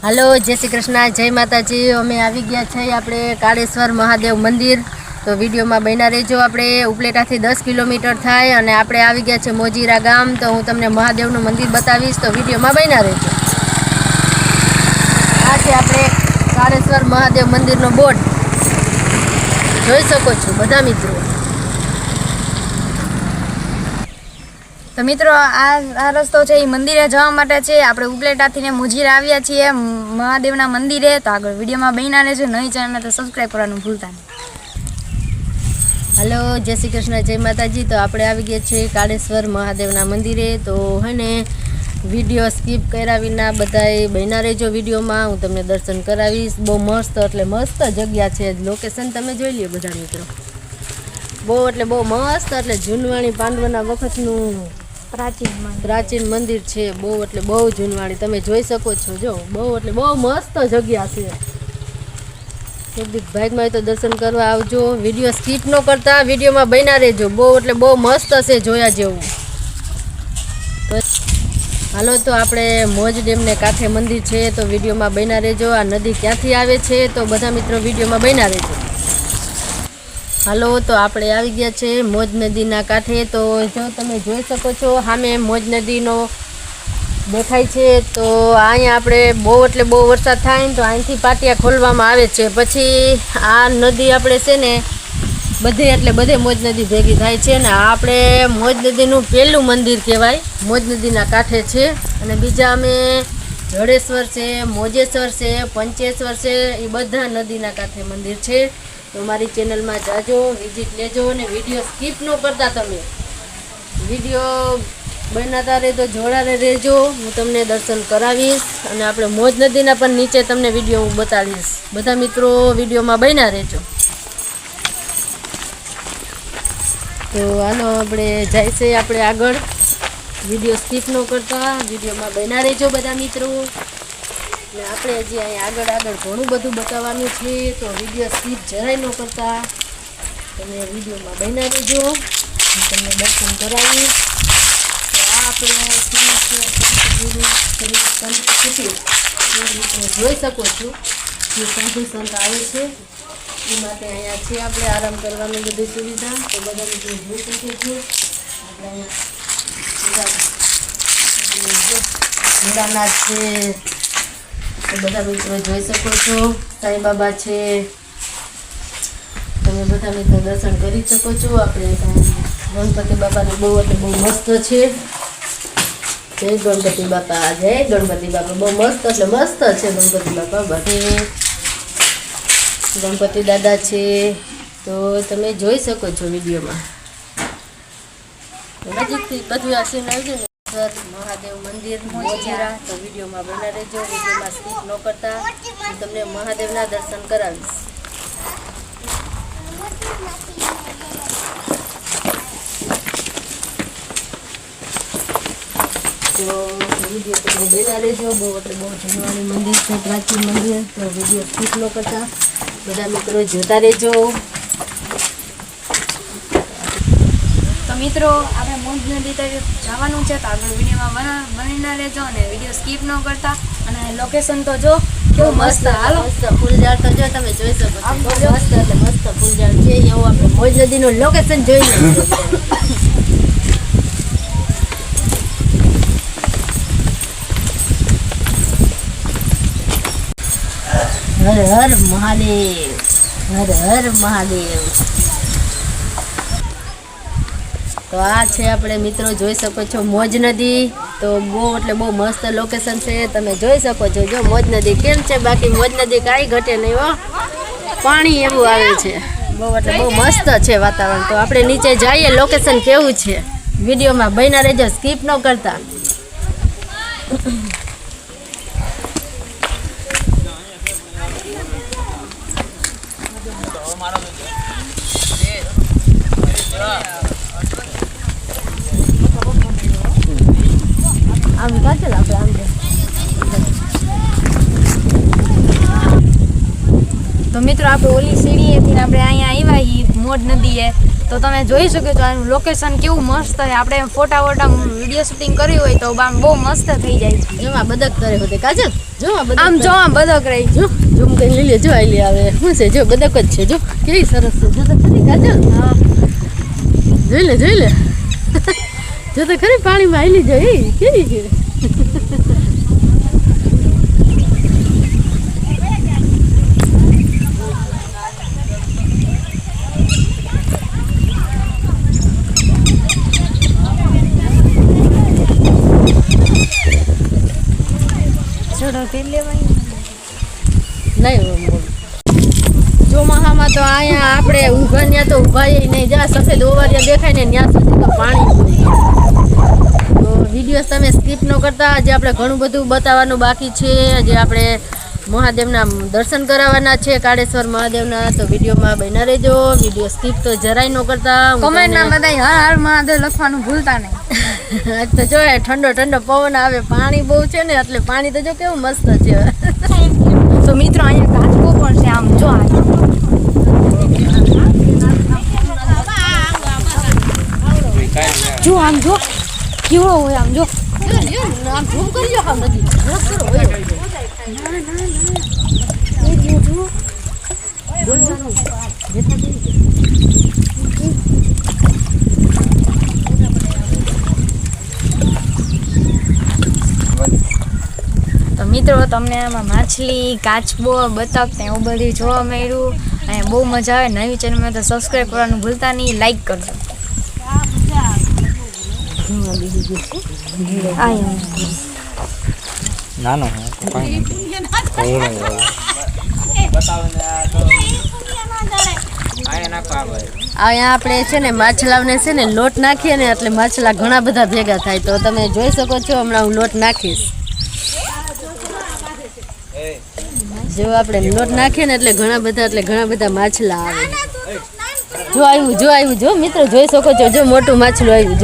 Hello जय श्री कृष्ण जय माताजी। अमे आवी गया छे आपणे काळेश्वर महादेव मंदिर। तो विडियो में बन्या रहीजो। आपणे उपलेटाथी 10 किलोमीटर थाय अने आपणे आवी गया छे मोजीरा गाम। तो हूँ तमने महादेवनुं मंदिर बतावीश, तो विडियो में बन्या रहीजो। आ छे आपणे काळेश्वर महादेव मंदिरनो बोर्ड, जोई शको छो बधा मित्रों। तो मित्रों आ रस्तो है मंदिरे जवा माटे छे। आपणे उपलेटाथी ने मोजीरा आव्या छीए महादेवना मंदिरे। तो आगळ विडियो में बन्या रहेजो। नवी चेनल तो सब्सक्राइब करवानुं भूलता नहीं। हेलो जय श्री कृष्ण जय माताजी। तो आपणे आवी गया छे काळेश्वर महादेवना मंदिरे। तो हने विडियो स्कीप कर्या विना बधाए बन्या रहेजो। विडियो में हूँ तमने दर्शन करावीश। बहु मस्त एटले मस्त जग्या छे। लोकेशन तमे जोई ल्यो बधा मित्रों। बहु एटले बहु मस्त एटले जूनवाणी पांडवोना वखतनुं प्राचीन मंदिर है। बहु एटले बहु जूनवाणी तमे जोई शको छो। जो बहु एटले बहु मस्त जग्या छे। भाग में तो दर्शन करवा आवजो। विडियो स्कीप न करता विडियो में बन्या रहेजो। बहु एटले बहु मस्त छे जोया जेवुं। तो हालो तो आपणे मोज डेम ने कांठे मंदिर है। तो विडियो में बन्या रहेजो। आ नदी क्यांथी आवे छे तो बधा मित्रों विडियो में बन्या रहेजो। हालो तो आपणे आवी गया छे मोज नदीना कांठे। तो जो तमे जोई शको छो सामे मोज नदीनो देखाय छे। तो अहींया आपणे बहु एटले बहु वरसाद थाय तो અહીંથી પાટિયા ખોલવામાં આવે છે। પછી આ નદી આપણે છે ને બધે એટલે બધે મોજ નદી ભેગી થાય છે ને આપણે મોજ નદીનું પહેલું મંદિર કહેવાય। મોજ નદીના કાંઠે છે અને બીજા અમે જડેશ્વર છે, મોજેશ્વર છે, પંચેશ્વર છે, એ બધા નદીના કાંઠે મંદિર છે। तो मारी चेनल में जाजो, विजिट लेजो ने विडियो स्कीप न करता। तमे विडियो बनाता रहेजो, जोड़ाने रहेजो। हूँ तमने दर्शन करावीश अने आपणे मोज नदीना पण नीचे तमने विडियो हूँ बतावीश। बधा मित्रों विडियो में बन्या रहेजो। तो आनो आपणे जाय छे आपणे आगळ। विडियो स्कीप न करता विडियो में बन्या रहेजो बधा मित्रों। આપણે હજી અહીં આગળ ઘણું બધું બતાવવાનું છે। તો વિડીયો સ્કીપ જરાય ન કરતા તમે વિડીયોમાં બન્યા રહેજો। હું તમને દર્શન કરાવીશ। તો આ આપણે શ્રી સંત કુટીર તમે જોઈ શકો છો જે સાધુ સંત આવે છે એ માટે અહીંયા છે આપણે આરામ કરવાની બધી સુવિધા। તો બધા મિત્રો જોઈ શકો છો। આપણે અહીંયા ભોળાનાથ છે। तो बधा मित्रों जोई शको छो। साई बाबा है, तमे बधा मित्रों दर्शन करी शको छो। आपणे गणपति बाबा ने बहु एटले बहु मस्त है। जय गणपति बापा, जय गणपति बापा। बहु मस्त एटले मस्त है गणपति बापा। बाकी गणपति दादा है। तो तमे जोई शको छो विडियो में। नजीकथी बधुं आ सीन आवजे ने महादेव मंदिर मोजीरा। तो विडियो में बना रहेजो। विडियो में स्कीप न करता हूँ तमने महादेवना दर्शन करावीश। तो विडियो तमने बना रहेजो। बहु एटले बहु जूनवाणी मंदिर है, प्राचीन मंदिर। तो विडियो स्कीप न करता बधा मित्रों जोता रहेजो। तो मित्रों आपणे मोज नदी तक जवानुं छे। तो आगळ विडियो में बन्या रहेजो अने विडियो स्कीप न करता। अने लोकेशन तो जो केवुं मस्त। हालो मस्त फूलझाड़ तो जो तमे जोई शको छो। मस्त एटले मस्त फूलझाड़ छे। एवुं आपणे मोज नदीनुं लोकेशन जोई लो। हर हर महादेव, हर हर महादेव। तो आ छे आपणे मित्रों जोई शको छो मोज नदी। तो बहु एटले बहु मस्त लोकेशन छे। तमे जोई शको छो। जो मोज नदी केम छे, बाकी मोज नदी काई घटे नहीं हो। पाणी एवुं आवे छे। बहु एटले बहु मस्त छे वातावरण। तो आपणे नीचे जाईए लोकेशन केवुं छे। विडियो में बन्या रहेजो, स्कीप न करता। आम का चला आम तो मित्रों आप ओली सीढ़ी थी आपणे अहींया आव्या ही मोज नदी है। તો તમે જોઈ શકો છો આનું લોકેશન કેવું મસ્ત છે. આપણે ફોટા વિડીયો શૂટિંગ કર્યું હોય તો આમ બહુ મસ્ત થઈ જાય છે. જો આ બદક કરે હોતે કાજલ, જો આ બદક આમ જો આમ બદક રહી જો ઝૂમ કરીને લઈ લે. જો આઈ લે આવે શું છે, જો બદક જ છે. જો કેવી સરસ છે. જો તો ખરી કાજલ, હા જોઈ લે જોઈ લે. જો તો ખરી પાણીમાં આવેલી જોઈ કેવી છે. નહીં ચોમાસામાં તો અહીંયા આપણે ઊભા ત્યાં તો ઊભા નહીં. જ્યાં સફેદ ઓવારિયા દેખાય ને ત્યાં સુધી તો પાણી હોય. તો વિડીયોઝ તમે સ્કીપ ન કરતા. આજે આપણે ઘણું બધું બતાવવાનું બાકી છે. આજે આપણે મહાદેવના દર્શન કરાવવાના છે, કાળેશ્વર મહાદેવના. તો વિડીયોમાં બન્યા રહેજો. વિડીયો સ્કીપ તો જરાય ન કરતા. કમેન્ટમાં બધા હર હર મહાદેવ લખવાનું ભૂલતા નહીં. આજ તો જો ઠંડો ઠંડો પવન આવે, પાણી બહુ છે ને એટલે પાણી તો જો કેવું મસ્ત છે. તો મિત્રો અહીંયા કાચબો પણ છે. આમ જો જો આમ જો કેવો હોય, આમ જો આમ ઝૂમ કરજો. આમ નથી તો મિત્રો તમને આમાં માછલી, કાચબો, બતક ને એવું બધું જોવા મળ્યું અને બહુ મજા આવે. નવી ચેનલમાં તો સબસ્ક્રાઈબ કરવાનું ભૂલતા નહીં, લાઈક કરજો. નાનો અહીંયા આપણે છે ને માછલાઓને છે ને લોટ નાખીએ ને એટલે માછલા ઘણા બધા ભેગા થાય. તો તમે જોઈ શકો છો, હમણાં હું લોટ નાખીશ. જો આપણે લોટ નાખીએ ને એટલે ઘણા બધા માછલા આવે. જો આવ્યું જો મિત્રો જોઈ શકો છો. જો મોટું માછલું આવ્યું.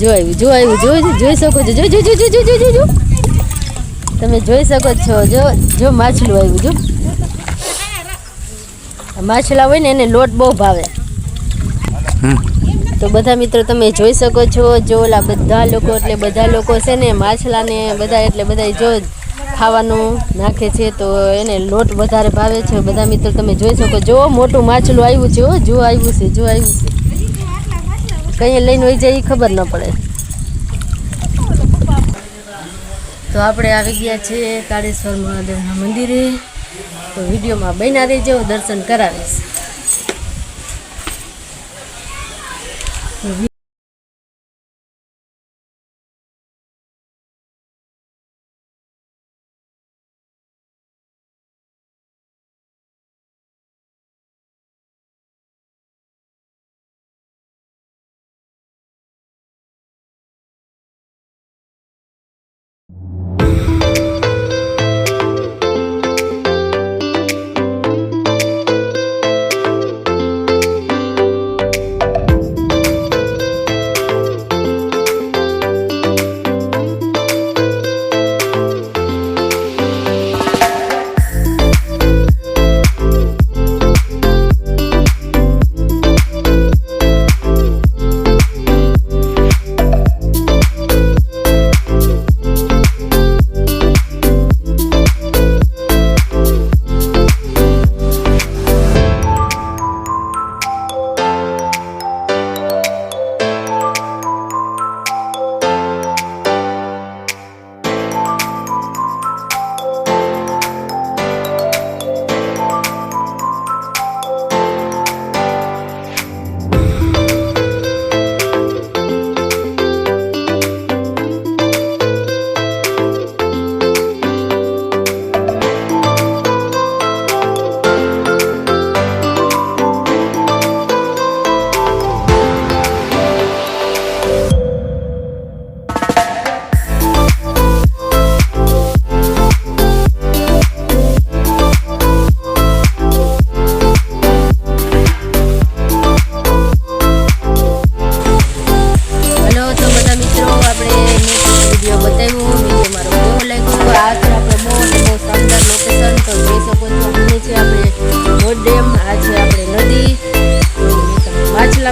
જોઈ શકો છો. જો તમે જોઈ શકો છો. જો માછલું આવ્યું. જો માછલા હોય ને એને લોટ બહુ ભાવે. તો બધા મિત્રો તમે જોઈ શકો છો. જો ઓલા બધા લોકો છે ને માછલાને બધા જો ખાવાનું નાખે છે તો એને લોટ વધારે ભાવે છે. બધા મિત્રો તમે જોઈ શકો. જો મોટું માછલું આવ્યું છે. જો આવ્યું છે. કઈ લઈને હોય જાય એ ખબર ન પડે. તો આપણે આવી ગયા છીએ કાળેશ્વર મહાદેવના મંદિરે. તો વિડીયોમાં બન્યા રહેજો, દર્શન કરાવીશ.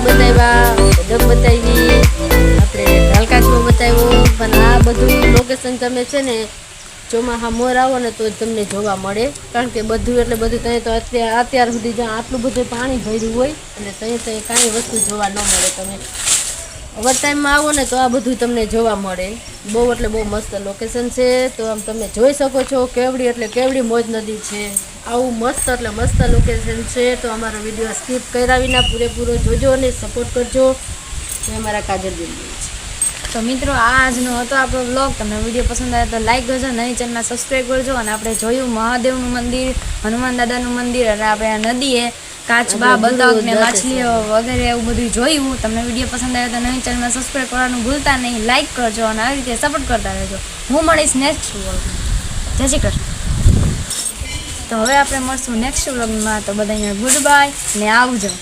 ઝાડવા બતાવ્યા, ડગ બતાવી, આપણે ઢાલકાચમાં બતાવ્યો. પણ આ બધું લોકેશન તમે છે ને ચોમાસા મોર આવો ને તો જ તમને જોવા મળે, કારણ કે બધું એટલે બધું ત્યાં તો અત્યાર સુધી જ્યાં આટલું બધું પાણી ભર્યું હોય અને ત્યાં કાંઈ વસ્તુ જોવા ન મળે. તમે ઓવર ટાઈમમાં આવો ને તો આ બધું તમને જોવા મળે. બહુ એટલે બહુ મસ્ત લોકેશન છે. તો આમ તમે જોઈ શકો છો કેવડી એટલે કેવડી મોજ નદી છે. આવું મસ્ત એટલે મસ્ત લોકેશન છે. તો અમારો વિડીયો સ્કીપ કર્યા વિના પૂરેપૂરો જોજો અને સપોર્ટ કરજો. એ અમારા કાજલબેન છે. તો મિત્રો આજનો હતો આપણો બ્લોગ. તમને વિડીયો પસંદ આવે તો લાઈક કરજો, નવી ચેનલમાં સબસ્ક્રાઈબ કરજો. અને આપણે જોયું મહાદેવનું મંદિર, હનુમાન દાદાનું મંદિર, અને આપણે આ નદીએ કાચબા, બતક ને માછલીઓ વગેરે એવું બધું જોયું. તમને વિડીયો પસંદ આવે તો નવી ચેનલમાં સબસ્ક્રાઈબ કરવાનું ભૂલતા નહીં, લાઈક કરજો અને આવી રીતે સપોર્ટ કરતા રહેજો. હું મળીશ નેક્સ્ટ વ્લોગમાં. જય શ્રી કૃષ્ણ. તો હવે આપણે મળશું નેક્સ્ટ વ્લોગમાં. તો બધાને ગુડ બાય ને આવજો.